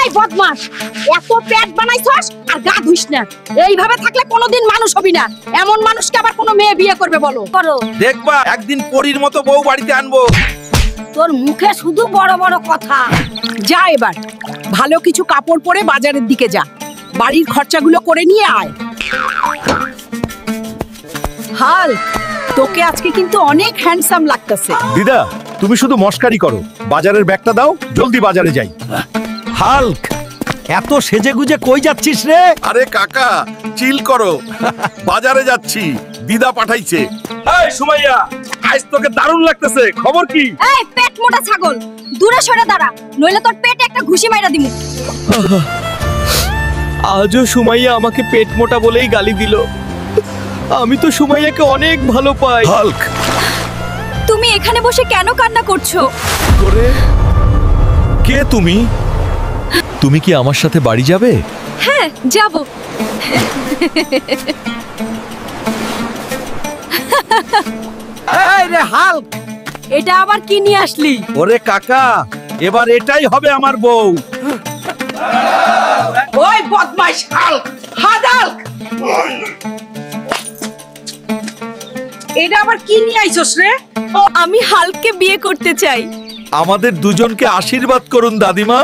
এই বদমাস, এত পেট বানাইছস আর গা ধুইস না। এইভাবে থাকলে কোনোদিন মানুষ হবি না। এমন মানুষকে আবার কোনো মেয়ে বিয়ে করবে বলো? করো। দেখবা একদিন পরীর মতো বউ বাড়িতে আনবো। তোর মুখে শুধু বড় বড় কথা। যা এবার ভালো কিছু কাপড় পরে বাজারের দিকে যা, বাড়ির খরচাগুলো করে নিয়ে আয়। হাল, তোকে আজকে কিন্তু অনেক হ্যান্ডসাম লাগতেছে। দিদা, তুমি শুধু মস্কারি করো। বাজারের ব্যাগটা দাও, জলদি বাজারে যাই। হাল্ক, এত সেজেগুজে কই যাচ্ছিস রে? আরে কাকা চিল করো, বাজারে যাচ্ছি, দিদা পাঠাইছে। এই সুমাইয়া, আজ তোকে দারুণ লাগতেছে, খবর কি? এই পেট মোটা ছাগল, দূরে সরে দাঁড়া, নইলে তোর পেটে একটা ঘুষি মাইরা দিমু। আজও সুমাইয়া আমাকে পেট মোটা বলেই গালি দিল। আমি তো সুমাইয়াকে অনেক ভালো পাই। হাল্ক, তুমি এখানে বসে কেন কান্না করছো? কে তুমি? তুমি কি আমার সাথে বাড়ি যাবে? হ্যাঁ, যাব। এই রে হাল্ক, এটা আবার কি নিয়ে আসলি? ওরে কাকা, এবার এটাই হবে আমার বউ। ওই বদমাইশ হাল্ক, হাল্ক, এটা আবার কি নিয়ে আইছস রে? আমি হাল্ককে বিয়ে করতে চাই। আমাদের দুজনকে আশীর্বাদ করুন দাদিমা।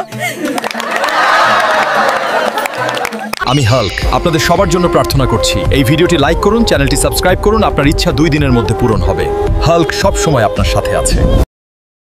আমি হাল্ক আপনাদের সবার জন্য প্রার্থনা করছি। এই ভিডিওটি লাইক করুন, চ্যানেলটি সাবস্ক্রাইব করুন। আপনার ইচ্ছা 2 দিনের মধ্যে পূরণ হবে। হাল্ক সব সময় আপনার সাথে আছে।